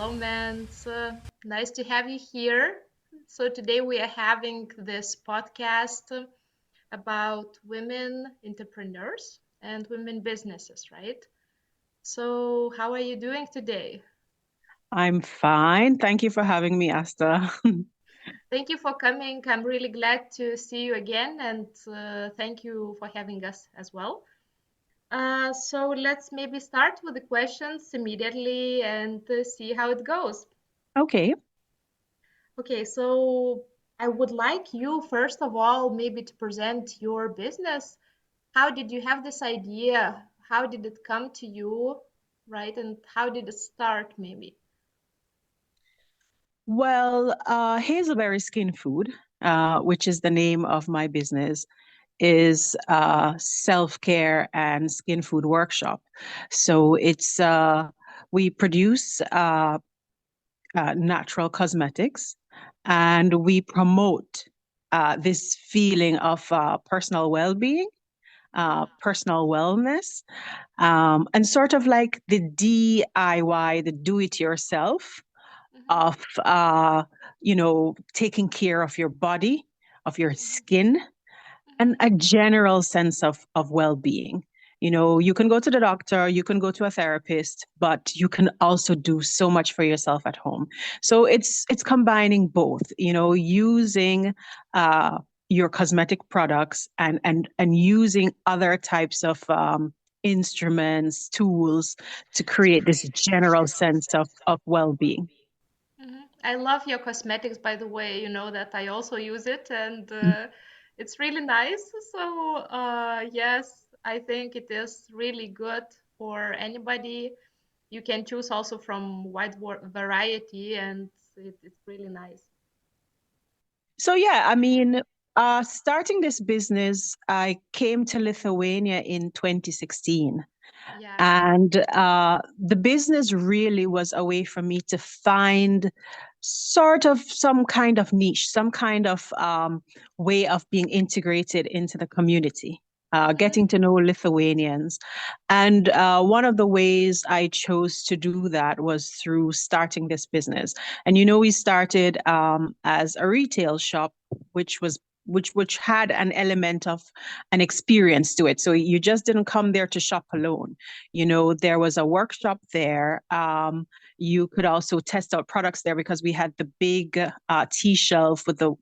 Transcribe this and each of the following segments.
Hello, man. It's nice to have you here. So, today we are having this podcast about women entrepreneurs and women businesses, right? So, how are you doing today? I'm fine. Thank you for having me, Asta. Thank you for coming. I'm really glad to see you again, and thank you for having us as well. So, let's maybe start with the questions immediately and see how it goes. Okay. Okay, so I would like you, first of all, maybe to present your business. How did you have this idea? How did it come to you, right? And how did it start, maybe? Well, Hazelberry Skin Food, which is the name of my business, is a self-care and skin food workshop. So we produce natural cosmetics and we promote this feeling of personal well-being, personal wellness, and sort of like the DIY, the do-it-yourself Mm-hmm, of taking care of your body, of your mm-hmm, skin, and mm-hmm, a general sense of well-being. You can go to the doctor, you can go to a therapist, but you can also do so much for yourself at home. So it's combining both, using your cosmetic products and using other types of instruments, tools to create this general sense of well-being. mm-hmm. I love your cosmetics, by the way. You know that I also use it, and it's really nice. So, yes, I think it is really good for anybody. You can choose also from wide variety, and it's really nice. So yeah, I mean, starting this business, I came to Lithuania in 2016. Yeah. And the business really was a way for me to find sort of some kind of niche, some kind of way of being integrated into the community, Mm-hmm. getting to know Lithuanians. And one of the ways I chose to do that was through starting this business. And we started as a retail shop, which was which had an element of an experience to it. So you just didn't come there to shop alone. There was a workshop there. You could also test out products there because we had the big tea shelf with the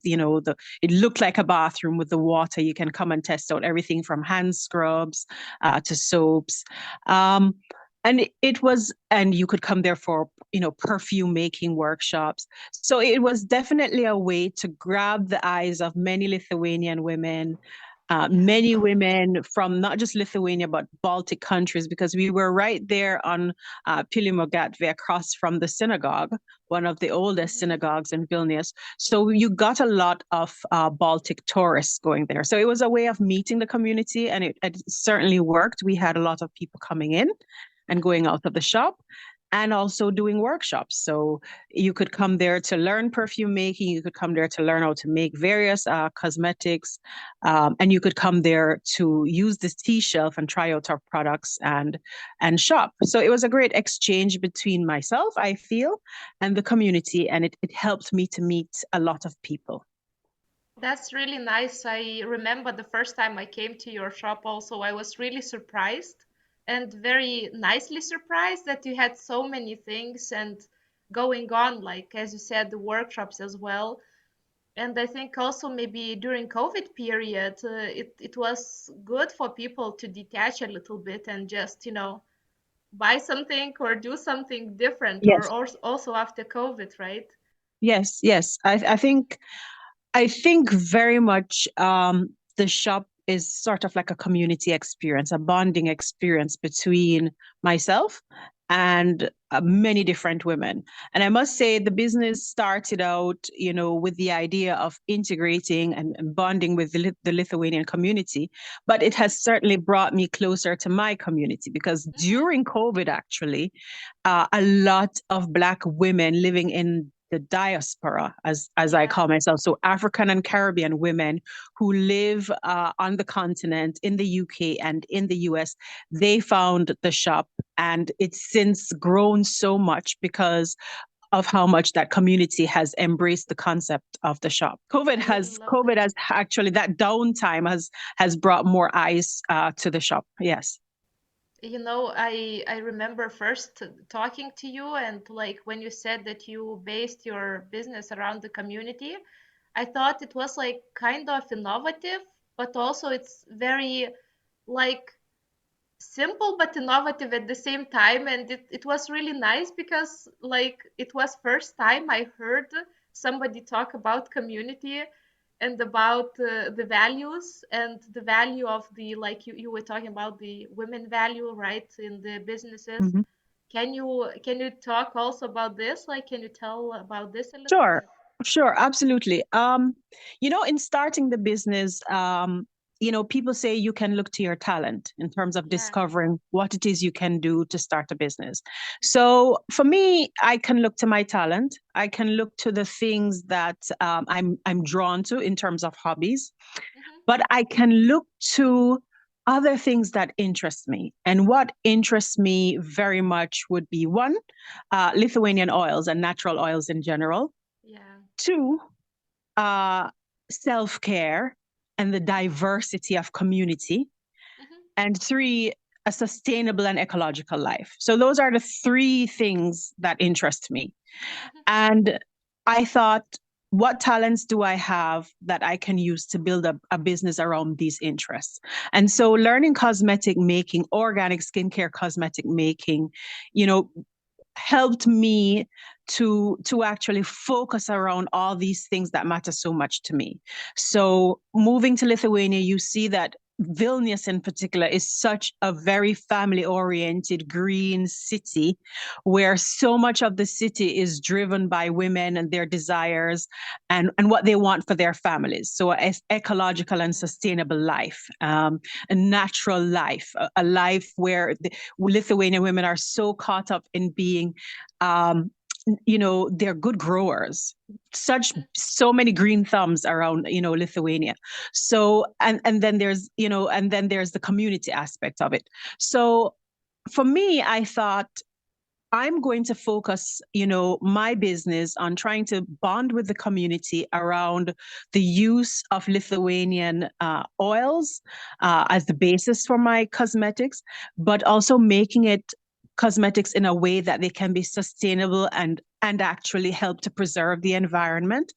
it looked like a bathroom with the water. You can come and test out everything from hand scrubs to soaps. Um, and you could come there for, perfume making workshops. So it was definitely a way to grab the eyes of many Lithuanian women, Yeah. many women from not just Lithuania, but Baltic countries, because we were right there on Pilimogatve across from the synagogue, one of the oldest Mm-hmm. synagogues in Vilnius. So you got a lot of Baltic tourists going there. So it was a way of meeting the community, and it certainly worked. We had a lot of people coming in and Mm-hmm. going out of the shop, and also doing workshops. So you could come there to learn perfume making. You could come there to learn how to make various cosmetics, and you could come there to use this tea shelf and try out our products and shop. So it was a great exchange between myself, I feel, and the community, and it helped me to meet a lot of people. That's really nice. I remember the first time I came to your shop also, I was really surprised and very nicely surprised that you had so many things and going on, like as you said, the workshops as well. And I think also maybe during COVID period, it was good for people to detach a little bit and just, buy something or do something different or Yes, also after COVID, right? yes, yes. I think very much the shop is sort of like a community experience, a bonding experience between myself and many different women. And I must say, the business started out, with the idea of integrating and bonding with the Lithuanian community, but it has certainly brought me closer to my community because Mm-hmm. during COVID, actually, a lot of Black women living in the diaspora, as I Yeah. call myself, so African and Caribbean women who live on the continent, in the UK and in the US, they found the shop, and it's since grown so much because of how much that community has embraced the concept of the shop. I really love COVID that. has actually, that downtime has brought more eyes to the shop. Yes. I remember first talking to you, and like when you said that you based your business around the community, I thought it was like kind of innovative, but also it's very like simple but innovative at the same time. And it was really nice because like it was first time I heard somebody talk about community and about the values and the value of the, like you were talking about the women value, right, in the businesses. Mhm. Can you talk also about this, like can you tell about this a little Sure, bit? sure, absolutely. In starting the business, people say you can look to your talent in terms of Yeah. discovering what it is you can do to start a business. Hmm. So for me, I can look to my talent. I can look to the things that I'm drawn to in terms of hobbies, Hmm. but I can look to other things that interest me. And what interests me very much would be one, Lithuanian oils and natural oils in general. Yeah. Two, uh, self care and the Hmm. diversity of community. Hmm. And three, a sustainable and ecological life. So those are the three things that interest me. Hmm. And I thought, what talents do I have that I can use to build a business around these interests? And so learning cosmetic making, organic skincare cosmetic making, you know, helped me to actually focus around all these things that matter so much to me. So moving to Lithuania, you see that Vilnius in particular is such a very family oriented green city where so much of the city is driven by women and their desires and what they want for their families. So ecological and Yeah. sustainable life, a natural life, a life where the Lithuanian women are so caught up in being, um, they're good growers. Such Hmm. so many green thumbs around, Lithuania. So and then there's the community aspect of it. So for me, I thought I'm going to focus, my business on trying to bond with the community around the use of Lithuanian oils as the basis for my cosmetics, but also making it cosmetics in a way that they can be sustainable and actually help to preserve the environment,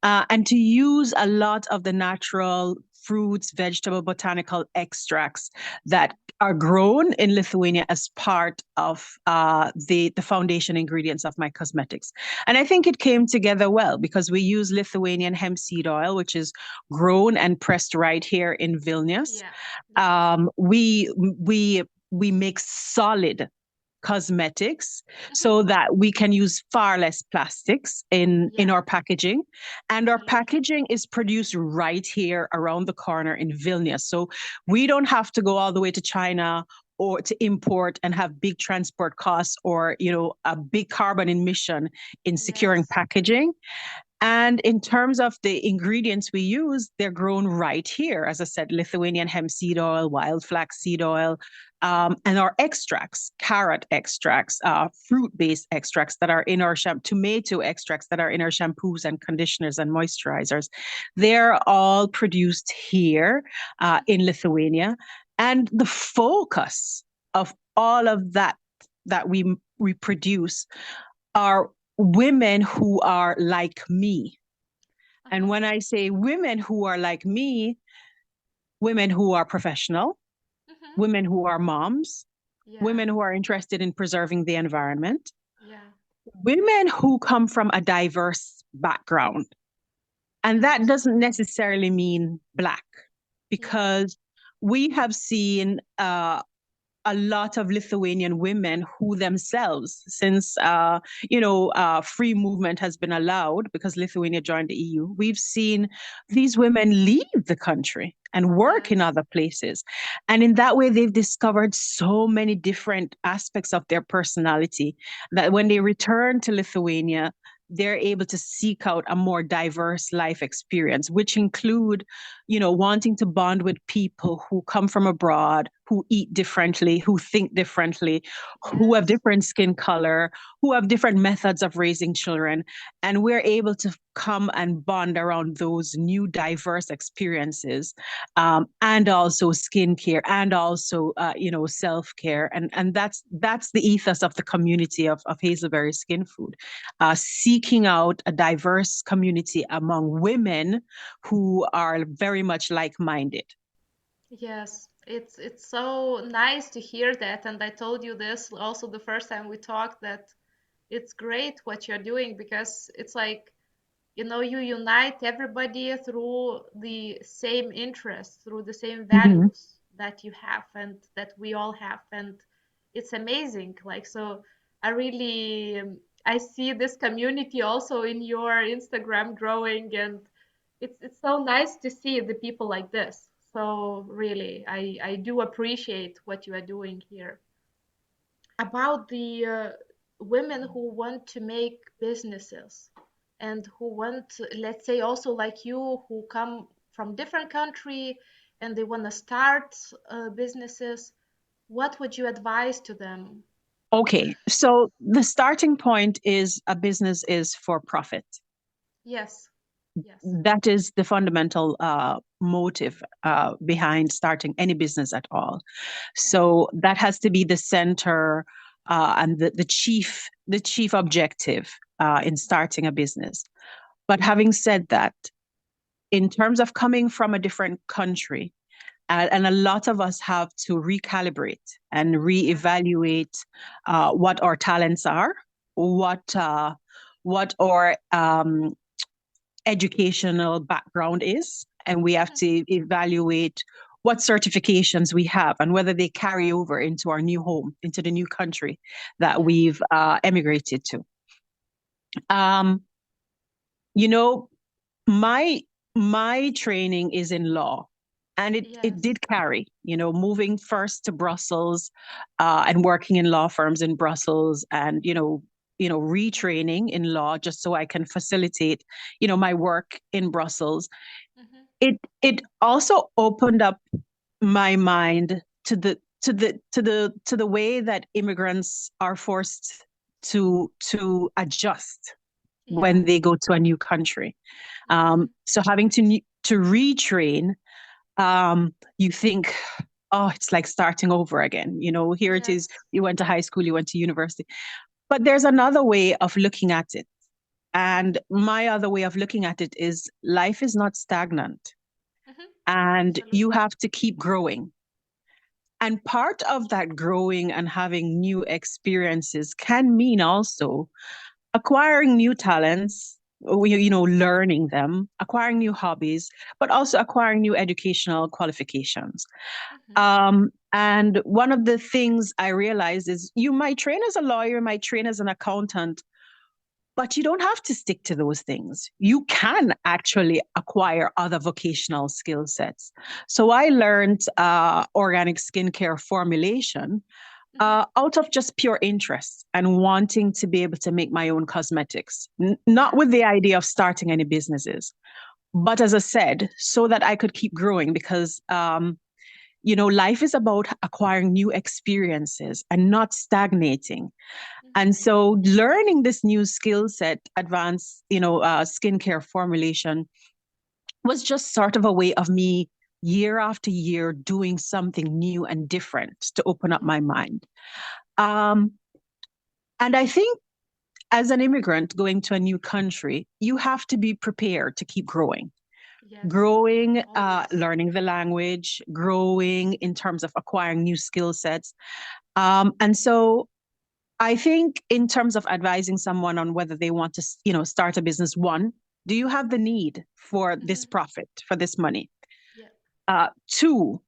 and to use a lot of the natural fruits, vegetable, botanical extracts that are grown in Lithuania as part of the foundation ingredients of my cosmetics. And I think it came together well because we use Lithuanian hemp seed oil, which is grown and pressed right here in Vilnius. Yeah. Yeah. We make solid cosmetics Hmm. so that we can use far less plastics in Yeah. our packaging, and our Absolutely. packaging is produced right here around the corner in Vilnius, so we don't have to go all the way to China or to import and have big transport costs or a big carbon emission in securing Yes. packaging. And in terms of the ingredients we use, they're grown right here. As I said, Lithuanian hemp seed oil, wild flax seed oil, and our extracts, carrot extracts, fruit-based extracts that are in our tomato extracts that are in our shampoos and conditioners and moisturizers. They're all produced here Hmm. in Lithuania. And the focus of all of that we produce are women who are like me. And Uh-huh. when I say women who are like me, women who are professional, Hmm. women who are moms, Yeah. women who are interested in preserving the environment, Yeah. women who come from a diverse background. And that doesn't Absolutely. necessarily mean Black, Yeah. because we have seen a lot of Lithuanian women who themselves, since free movement has been allowed because Lithuania joined the EU, we've seen these women leave the country and work in Yes. other places. And in that way, they've discovered so many different aspects of their personality that when they return to Lithuania, they're able to seek out a more diverse life experience, which include, wanting to bond with people who come from abroad, who eat differently, who think differently, who have Yes. different skin color, who have different methods of raising children. And we're able to come and bond around those new diverse experiences, and also skincare, and also self-care. And that's the ethos of the community of Hazelberry Skin Food, seeking out a diverse community among women who are very much like-minded. Yes, it's so nice to hear that, and I told you this also the first time we talked, that it's great what you're doing, because it's like, you unite everybody through the same interests, through the same Mhm. values that you have and that we all have, and it's amazing. Like, so I really I see this community also in your Instagram growing, and it's so nice to see the people like this. So really, I do appreciate what you are doing here. About the women who want to make businesses and who want, let's say, also like you, who come from different country and they want to start businesses, what would you advise to them? Okay, so the starting point is a business is for profit. Yes. Yes. That is the fundamental motive behind starting any business at all. Yeah. So that has to be the center, and the chief objective in starting a business. But having said that, in terms of coming from a different country, and a lot of us have to recalibrate and Yes. reevaluate what our talents are, what our educational background is, and we have Mhm. to evaluate what certifications we have and whether they carry over into our new home, into the new country that Yes. we've emigrated to. Um, you know, my my training is in law, and it Yes. did carry, moving first to Brussels, and working in law firms in Brussels, and retraining in law just so I can facilitate my work in Brussels. Mhm. It also opened up my mind to the way that immigrants are forced to adjust Yeah. when they go to a new country. Mhm. So having to retrain, you think, oh, it's like starting over again. Here it is. Yes. You went to high school, you went to university, but there's another way of looking at it. Mhm. And my other way of looking at it is life is not stagnant, Mhm. and you Absolutely. have to keep growing. And part of that growing and having new experiences can mean also acquiring new talents, learning them, acquiring new hobbies, but also acquiring new educational qualifications. Mhm. And one of the things I realized is you might train as a lawyer, you might train as an accountant, but you don't have to stick to those things. You Mhm. can actually acquire other vocational skill sets. So I learned organic skincare formulation Mhm. out of just pure interest and wanting to be able to make my own cosmetics, not with Yes. the idea of starting any businesses, but as I said, so that I could keep growing because, life is about acquiring new experiences and not stagnating. Mhm. And so learning this new skill set, advanced, skincare formulation, was just sort of a way of me year after year doing something new and different to open up my Mhm. mind. Um, and I think as an immigrant going to a new country, you have to be prepared to keep growing. Yes. Growing, Always. learning the language, growing in terms of acquiring new skill sets. And so I think in terms of advising someone on whether they want to, start a business, one, do you have the need for this Mhm. profit, for this money? Yeah. Two,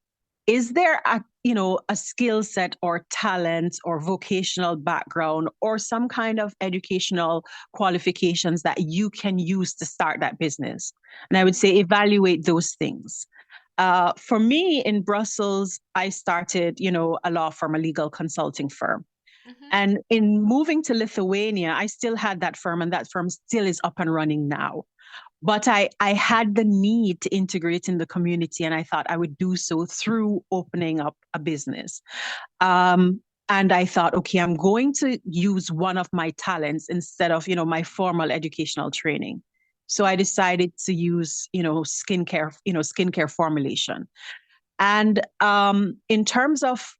is there a skill set or talent or vocational background or some kind of educational qualifications that you can use to start that business? And I would say Mhm. evaluate those things. For me in Brussels, I started, a law firm, a legal consulting firm. Mhm. And in moving to Lithuania, I still had that firm, and that firm still is up and running now. but I had the need to integrate in the community, and I thought I would do so through opening up a business. Um, and I thought, okay, I'm going to use one of my talents instead of, my formal educational training. So I Mm-hmm. decided to use, skincare formulation. And in terms of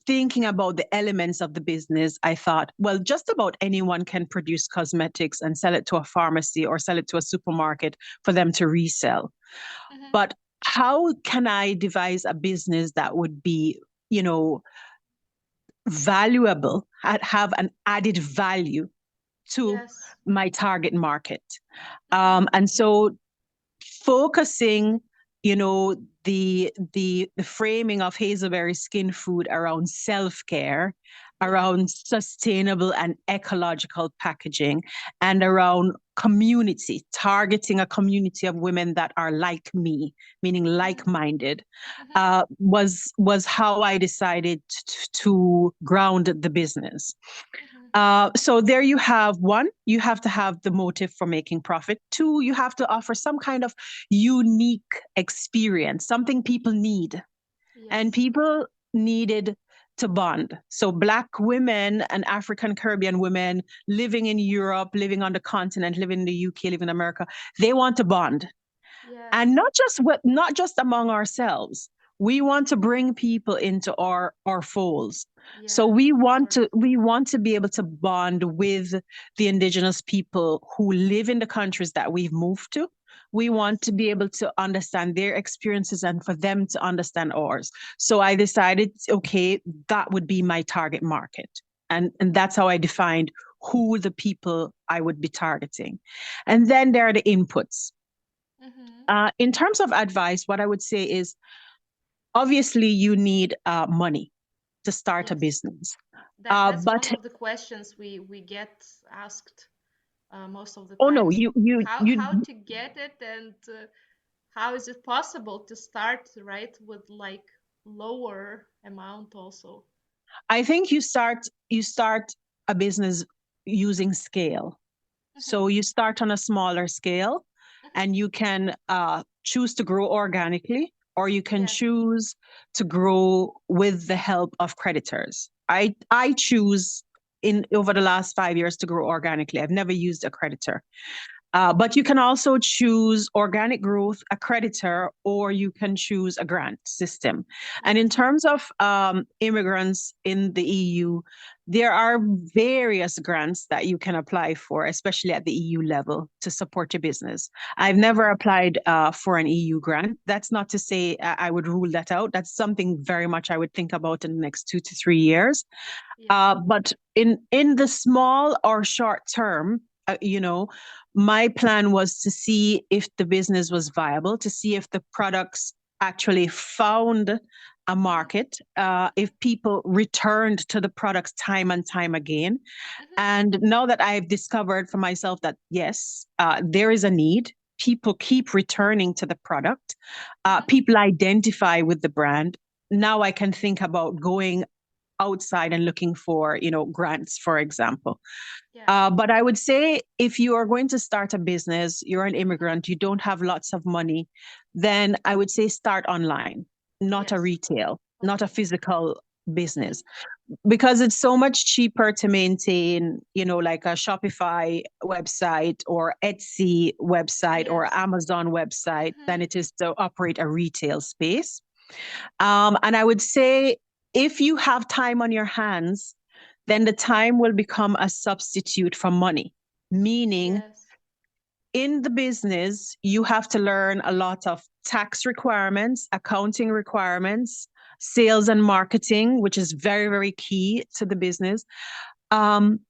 thinking about the elements of the business, I thought, well, just about anyone can produce cosmetics and sell it to a pharmacy or sell it to a supermarket for them to resell. Mm-hmm. But how can I devise a business that would be, you know, valuable, have an added value to Yes. my target market? Mm-hmm. And so focusing, the framing of Hazelberry Skin Food around self-care, Yeah. around sustainable and ecological packaging, and around community, targeting a community of women that are like me, meaning Mm-hmm. like-minded, Mm-hmm. was how I decided to ground the business. Mm-hmm. So there you have one, you have to have the motive for making profit. Two, you have to offer some kind of unique experience, something people need. And Yes. people needed to bond. So Black women and African Caribbean women living in Europe, living on the continent, living in the UK, living in America, they want to bond, and Yes. not just among ourselves. We want to bring people into our folds. So Yeah, we of want to course. we want to be able to bond with the indigenous people who live in the countries that we've moved to. We want Yes. to be able to understand their experiences and for them to understand ours. So I decided, okay, that would be my target market. And that's how I defined who the people I would be targeting. And then there are the inputs. Mm-hmm. In terms of advice, what I would say is obviously you need money to start a Yes. business. That's one But of the questions we get asked most of the oh no, times. How you to get it, and how is it possible to start, right, with like lower amount also. I think you start a business using scale. Mm-hmm. So you start on a smaller scale, Mm-hmm. and you can choose to grow organically, or you can Yes. choose to grow with the help of creditors. I choose in over the last 5 years to grow organically. I've never used a creditor. But you can also choose organic growth, a creditor, or you can choose a grant system. And in Yes. terms of immigrants in the EU, there are various grants that you can apply for, especially at the EU level, to support your business. I've Mm-hmm. never applied for an EU grant. That's not to say I would rule that out. That's something very much I would think about in the next 2 to 3 years. Yes. But in the small or short term, my plan was to see if the business was viable, to see if the products actually found a Mm-hmm. market, if people returned to the products time and time again. Mm-hmm. And now that I've discovered for myself that yes, there is a need. People keep returning to the product. Mm-hmm. People identify with the brand. Now I can think about going outside and looking for, grants, for example. Yeah. But I would say if you are going to start a business, you're an Mm-hmm. immigrant, you don't have lots of money, then I would say start online, not a Yes. retail, not a Okay. physical Mm-hmm. business, because it's so much cheaper to maintain, like a Shopify website or Etsy website or Yes. Amazon website Mm-hmm. than it is to operate a retail space. And I would say if you have time on your hands, then the time will become a substitute for money. Meaning, Yes. in the business, you have to learn a lot of tax requirements, accounting requirements, sales and marketing, which is very, very key to the business. Um,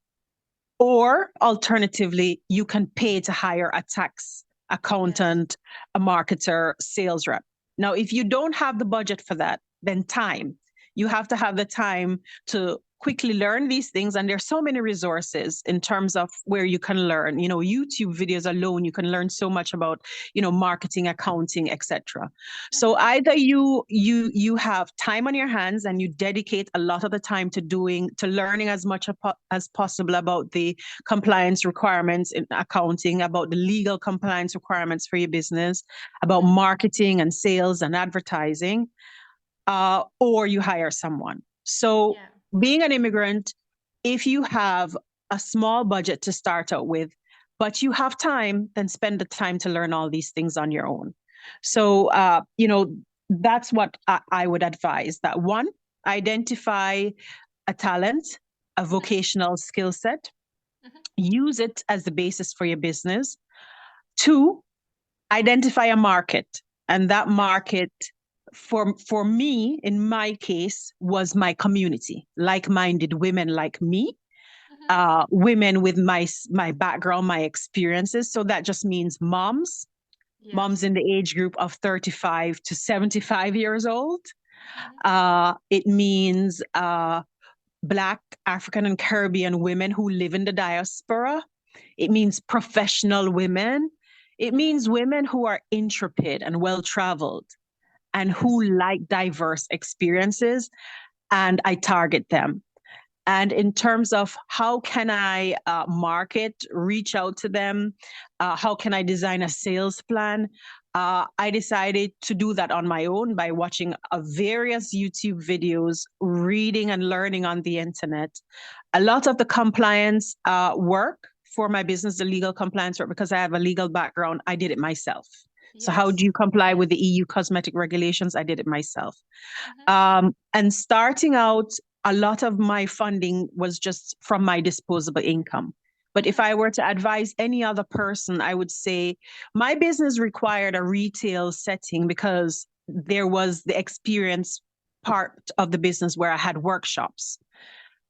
or alternatively, you can pay to hire a tax Yes. accountant, a marketer, sales rep. Now, if you don't have the budget for that, then time. You have to have the time to quickly learn these things. And there's so many resources in terms of where you can learn. YouTube videos alone, you can learn so much about, marketing, accounting, etc. So Mm-hmm. either you have time on your hands and you dedicate a lot of the time to learning as much as possible about the compliance requirements in accounting, about the legal compliance requirements for your business, about Mm-hmm. marketing and sales and advertising, or you hire someone. So, Yeah. being an immigrant, if you have a small budget to start out with, but you have time, then spend the time to learn all these things on your own. So, that's what I would advise. That one, identify a talent, a Mm-hmm. vocational skill set, Mm-hmm. use it as the basis for your business. Two, identify a market, and that Yeah. market for me in my case was my community, like-minded women like me, Mm-hmm. women with my background, my experiences. So that just means moms Yes. in the age group of 35 to 75 years old. Mm-hmm. It means Black, African, and Caribbean women who live in the diaspora. It means professional women. It Mm-hmm. means women who are intrepid and well traveled and who Yes. like diverse experiences. And I target them. And in terms of how can I market, reach out to them, how can I design a sales plan, I decided to do that on my own by watching various YouTube videos, reading and learning on the internet. A lot of the compliance work for my business, the legal compliance work, because I have a legal background, I did it myself. So how do Yes. you comply with Yes. the EU cosmetic regulations? I did it myself. Mm-hmm. And starting out, a lot of my funding was just from my disposable income. But if Mm-hmm. I were to advise any other person, I would say my business required a retail setting because there was the experience part of the business where I had workshops.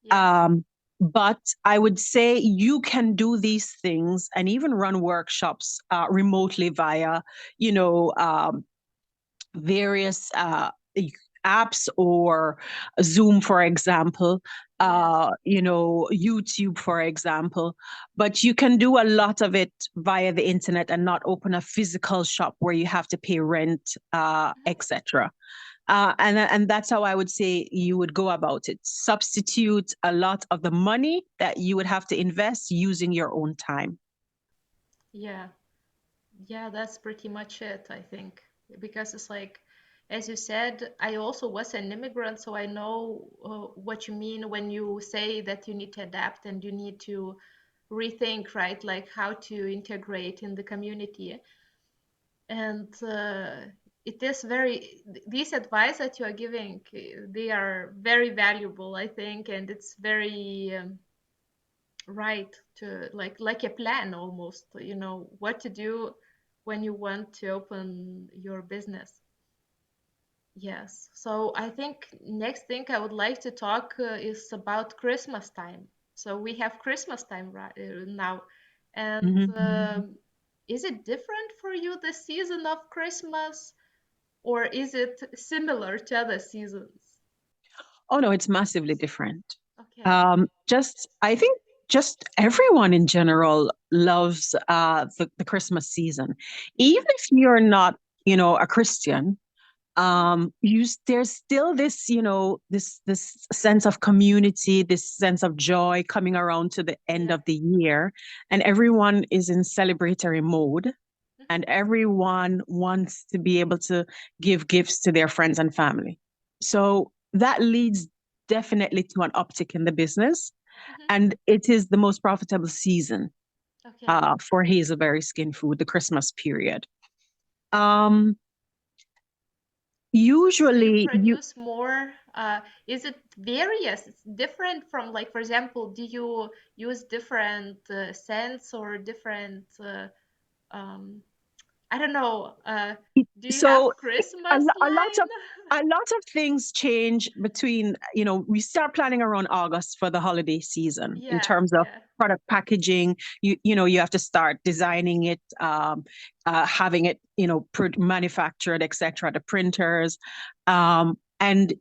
Yes. Um, but I would say you can do these things and even run workshops remotely via, you know, um, various apps or Zoom, for example, Yes. YouTube, for example. But you can do a lot of it via the internet and not open a physical shop where you have to pay rent, Mm-hmm. etc. And that's how I would say you would go about it. Substitute a lot of the money that you would have to invest using your own time. Yeah. Yeah, that's pretty much it, I think. Because it's like, as you said, I also was an immigrant, so I know what you mean when you say that you need to adapt and you need to rethink, right? Like how to integrate in the community. And it is these advice that you are giving, they are very valuable, I think, and it's very right to like a plan almost, what to do when you want to open your business. Yes. So I think next thing I would like to talk is about Christmas time. So we have Christmas time right now, and is it different for you the season of Christmas, or is it similar to other seasons? Oh no, it's massively different. Okay. I think just everyone in general loves the Christmas season. Yeah. Even if you're not, a Christian, Hmm. there's still this, this sense of community, this sense of joy coming around to the end Yeah. of the year, and everyone is in celebratory mode. Hmm. And everyone wants to be able to give gifts to their friends and family. So that leads definitely to an uptick in the business. Hmm. And it is the most profitable season Okay. for Hazelberry Skin Food, the Christmas period. Um, Do you usually, you produce more? Is it various? It's different from, like, for example, do you use different scents or different, um, I don't know, do you have so Christmas a lot line? of things change between, we start planning around August for the holiday season in Yeah, terms of yeah. product packaging. You have to start designing it, having it, manufactured, etc., the printers, and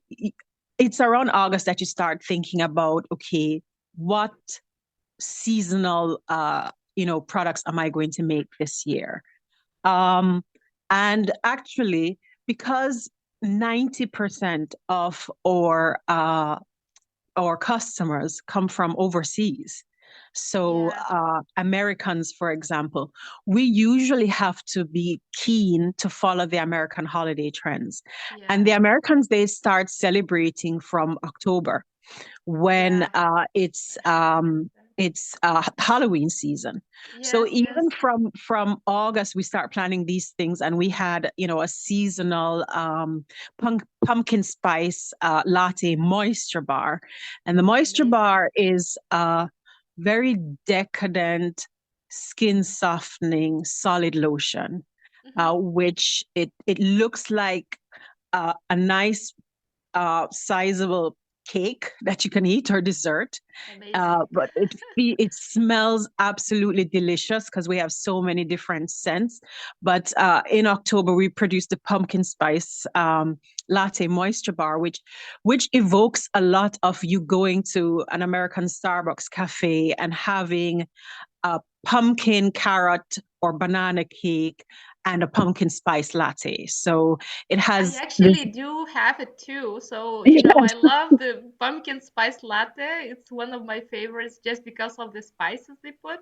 it's around August that you start thinking about, okay, what seasonal products am I going to make this year? Um, and actually, because 90% of our customers come from overseas. So, Yeah, Americans, for example, we usually have to be keen to follow the American holiday trends. And yeah, the Americans, they start celebrating from October when yeah. Actually, I heard that. it's Halloween season. So Yes, yes. even from August, we start planning these things, and we had a seasonal pumpkin spice latte moisture bar, and the moisture Amazing. bar is very decadent, skin softening solid lotion, Hmm. which it looks like a nice sizable cake that you can eat or dessert. Amazing. But it smells absolutely delicious because we have so many different scents. But in October, we produced the pumpkin spice latte moisture bar, which evokes a lot of you going to an American Starbucks cafe and having a pumpkin carrot or banana cake and a pumpkin spice latte. So it I has this. actually do have it too. So, I Yes. love the pumpkin spice latte. It's one of my favorites just because of the spices they put.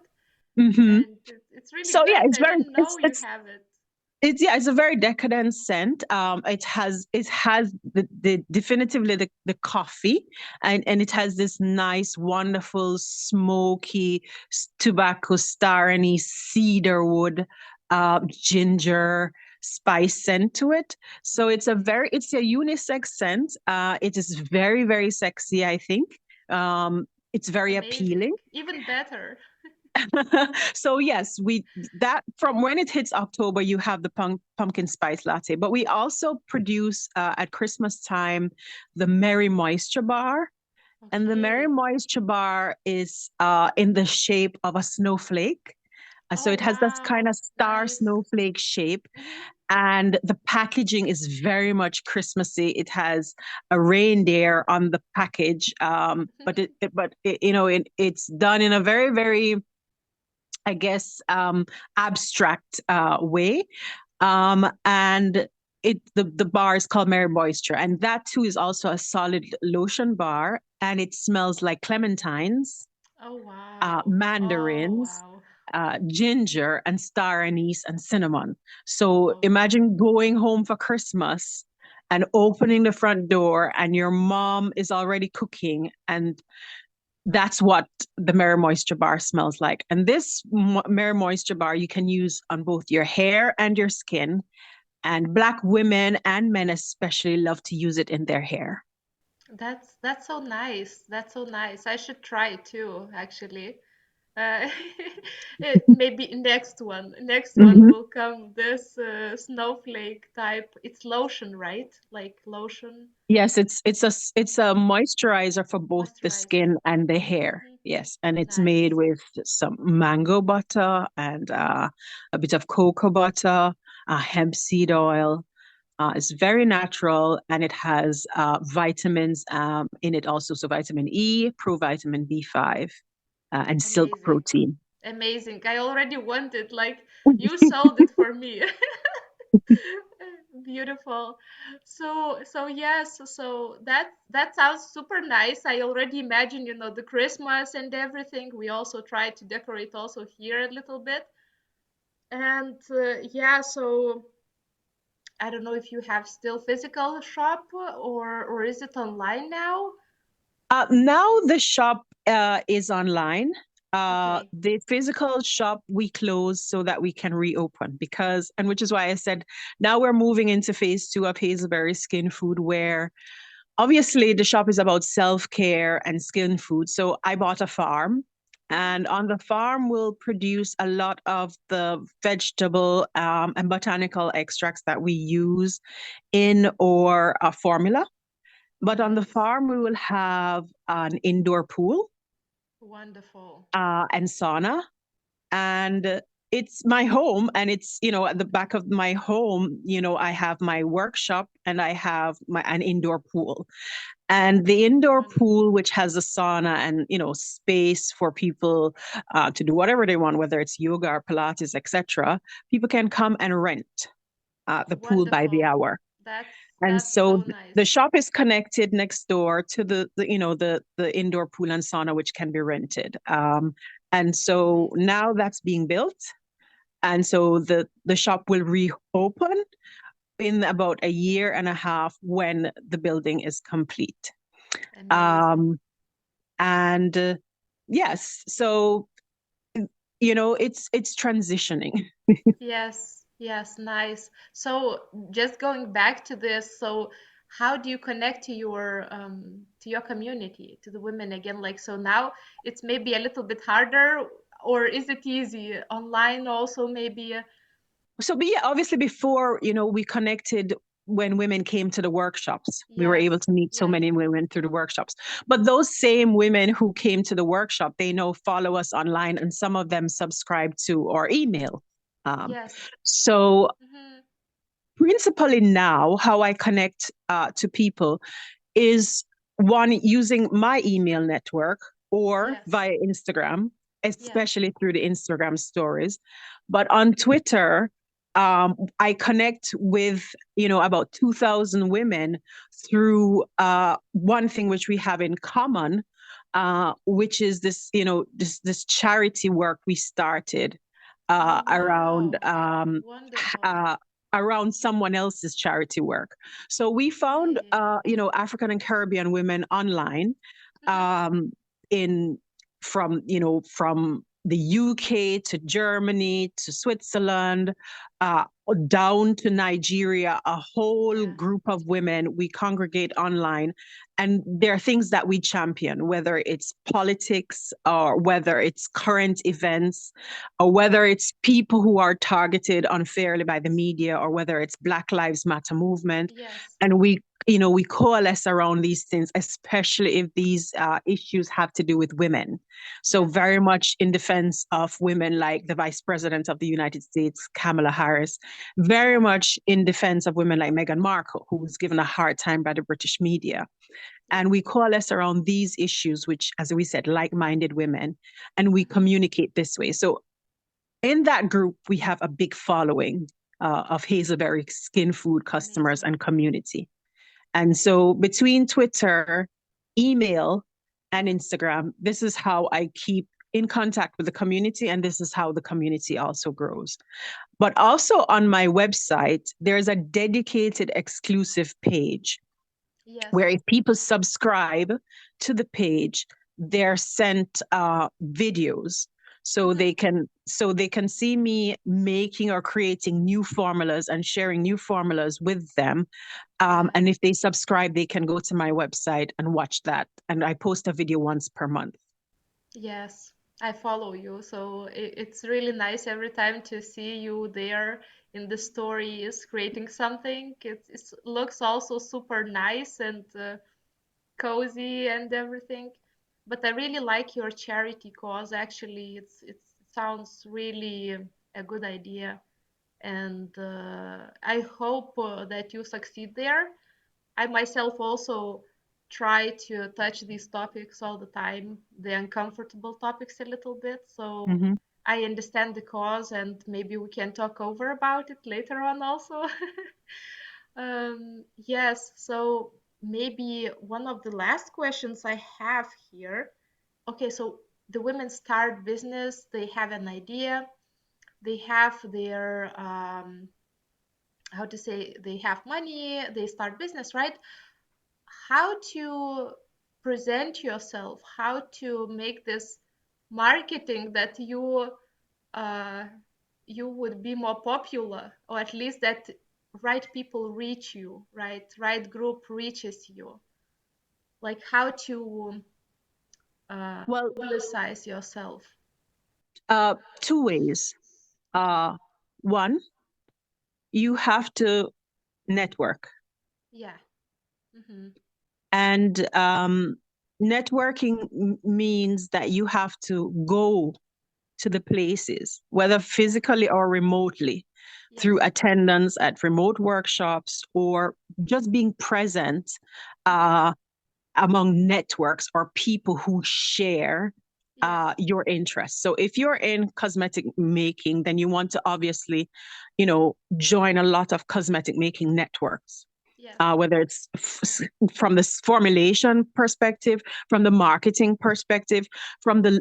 Hmm. And it's really So yeah, nice. I didn't know you have it. it's a very decadent scent. It has the definitively the coffee, and it has this nice, wonderful, smoky tobacco starany cedarwood, ginger spice scent to it. So it's a unisex scent. It is very, very sexy, I think. It's very appealing. Amazing. Even better. So yes, we that from when it hits October, you have the pumpkin spice latte. But we also produce at Christmas time the Merry Moisture Bar, and the Merry Okay. Moisture Bar is in the shape of a snowflake. So Oh, it has this kind wow. of star Nice. snowflake shape, Hmm. and the packaging is very much Christmassy. It has a reindeer on the package, it's done in a very, very, I guess, abstract way. And the bar is called Mary Moisture, and that too is also a solid lotion bar, and it smells like clementines, Oh, wow. Oh, mandarins, wow. ginger, and star anise and cinnamon. So Oh, imagine going home for Christmas and opening the front door, and your mom is already cooking, and that's what the Mirror Moisture Bar smells like. And this Mirror Moisture Bar you can use on both your hair and your skin. And Black women and men especially love to use it in their hair. that's so nice. That's so nice. I should try it too, actually. Uh, maybe next one Mhm. will come this snowflake type. It's lotion, right? Like lotion Yes, it's a moisturizer for both the moisturizer. skin and the hair. Hmm. Yes, and it's made Nice. with some mango butter and a bit of cocoa butter, hemp seed oil. It's very natural, and it has vitamins in it also. So vitamin E, provitamin B5, and silk Amazing. protein. Amazing. I already want it. Like you sold it for me. Beautiful. So yes, so that sounds super nice. I already imagine, the Christmas and everything. We also try to decorate also here a little bit. And yeah, so I don't know if you have still physical shop or is it online now? Now the shop is online. Okay. The physical shop we close so that we can reopen, and which is why I said now we're moving into phase two of Hazelberry Skin Food, where obviously the shop is about self-care and skin food. So I bought a farm, Hmm. and on the farm we'll produce a lot of the vegetable and botanical extracts that we use in our formula. But on the Nice. farm we will have an indoor pool Wonderful. and sauna, and it's my home, and it's at the back of my home, I have my workshop and I have an indoor pool. And the indoor pool, Wonderful. which has a sauna and space for people to do whatever they want, whether it's yoga or Pilates, etc., people can come and rent the pool by the Wonderful. hour. And That's so so the nice. shop is connected next door to the indoor pool and sauna, which can be rented. And so Amazing. now that's being built, and so the shop will reopen in about a year and a half when the building is complete. Amazing. Um, and yes, so it's transitioning. Yes, yes, nice. So just going back to this, so how do you connect to your community, to the women again? Like so now it's maybe a little bit harder, or is it easy online also maybe? So, but yeah, obviously before, we connected when women came to the workshops. We were able Yes. to meet so Yeah, many yeah. women through the workshops. But those same women who came to the workshop, they now follow us online, and some of them subscribe to our email. Um, Yes. so Mm-hmm. principally now, how I connect to people is one, using my email network or Yes. via Instagram, Yes. especially through the Instagram stories. But on Twitter, I connect with, about 2,000 women through one thing which we have in common, which is this, this charity work we started Oh, around wow. Wonderful. uh, around someone else's charity work. So we found, Yay. African and Caribbean women online, Mm-hmm. um, in from the UK to Germany to Switzerland, uh, down to Nigeria, a whole Yeah. group of women. We congregate online, and there are things that we champion, whether it's politics or whether it's current events or whether it's people who are targeted unfairly by the media, or whether it's Black Lives Matter movement. Yes. And we coalesce around these things, especially if these issues have to do with women. So Yes. very much in defense of women, like the Vice President of the United States, Kamala Harris, very Yes. much in defense of women like Meghan Markle, who was given a hard time by the British media. And Yes. we coalesce around these issues, which, as we said, like-minded women, and we Mm-hmm. communicate this way. So in that group, we have a big following of Hazelberry skin food customers Amazing. and community. And so between Twitter, email, and Mm-hmm. Instagram, this is how I keep in contact with the community, and this is how the community also grows. But also on my website, there's a dedicated exclusive page Yes. where if people subscribe to the page, they're sent videos, so Mm-hmm. they can see me making or creating new formulas and sharing new formulas with them. Yes. And if they subscribe, they can go to my website and watch that. And I post a video once per month. Yes. I follow you. So it's really nice every time to see you there in the stories creating something. It looks also super nice and cozy and everything. But I really like your charity cause. Actually, it sounds really a good idea, and I hope that you succeed there. I myself also try to touch these topics all the time, the uncomfortable topics a little bit. So Mm-hmm. I understand the cause, and maybe we can talk over about it later on also. Yes, so maybe one of the last questions I have here. Okay, so the women start business, they have an idea, they have their, how to say, they have money, they start business, right? How to present yourself, how to make this marketing that uh, you would be more popular, or at least that right people reach you, right group reaches you, like how to Well, publicize yourself. two ways. Okay. Uh, One, you have to network. Yeah. Mm-hmm. And networking means that you have to go to the places, whether Yeah. physically or remotely, through Yes. attendance at remote workshops or just being present Mm-hmm. uh, among networks or people who share Yes. your interests. So if you're in cosmetic making, then you want to obviously, join a lot of cosmetic making networks. Yes. Whether it's from the formulation perspective, from the marketing perspective, from the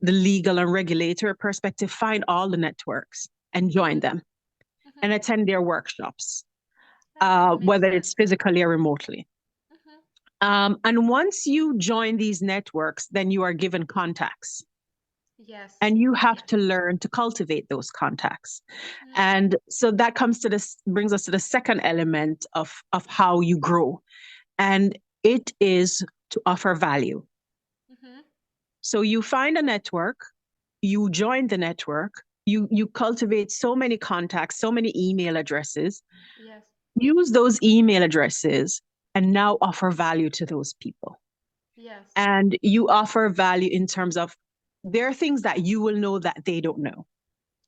legal and regulatory perspective, find all the networks and join Mhm. them and Mhm. attend their workshops, That makes whether it's sense. physically or remotely. Mhm. And once you join these networks, then you are given contacts. Yes. And you have to Yes. learn to cultivate those contacts. Mhm. And so that comes to this, brings us to the second element of how you grow. And it is to offer value. Mhm. So you find a network, you join the network, you cultivate so many contacts, so many email addresses, Yes. use those email addresses and now offer value to those people. Yes. And you offer value in terms of there are things that you will know that they don't know.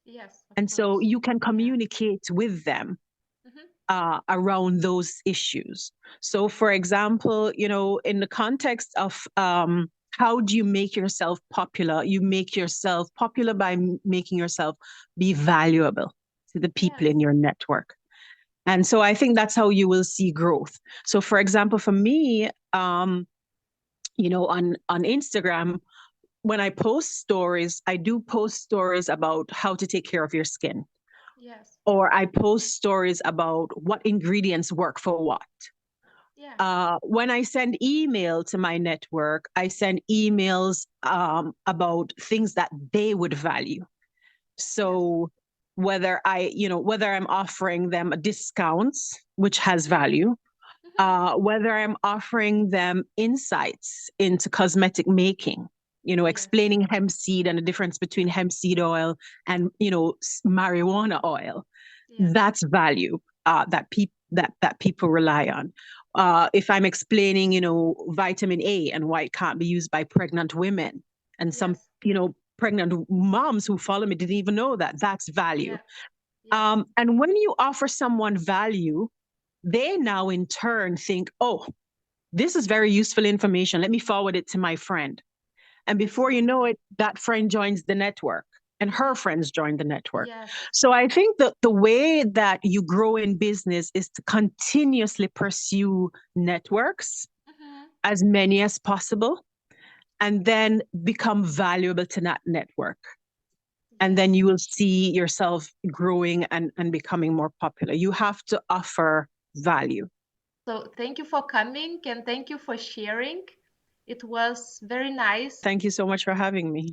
Yes, of And so course. you can Yeah. communicate with them Mhm. around those issues. So, for example, in the context of how do you make yourself popular? You make yourself popular by making yourself be valuable to the people Yes. in your network. And so I think that's how you will see growth. So, for example, for me, on Instagram, when I post stories, I do post stories about how to take care of your skin, Yes. or I post stories about what ingredients work for what. Yeah. When I send email to my network, I send emails about things that they would value. Yes. So whether I'm offering them discounts, which has Mhm. value, Mhm. whether I'm offering them insights into cosmetic making, Yes. explaining hemp seed and the difference between hemp seed oil and, marijuana oil. Yes. That's value that people rely on. If I'm explaining, vitamin A and why it can't be used by pregnant women, and some, Yes. pregnant moms who follow me didn't even know that that's value. Yeah. Yes. And when you offer someone value, they now in turn think, oh, this is very useful information. Let me forward it to my friend. And before you know Absolutely. it, that friend joins the network and her Mhm. friends join the network. Yes. So I think that the way that you grow in business is to continuously pursue networks, Mhm. as many as possible, and then become valuable to that network. And then Yes. you will see yourself growing and becoming more popular. You have to offer value. So thank you for coming and thank you for sharing. It was very nice. Thank you so much for having me.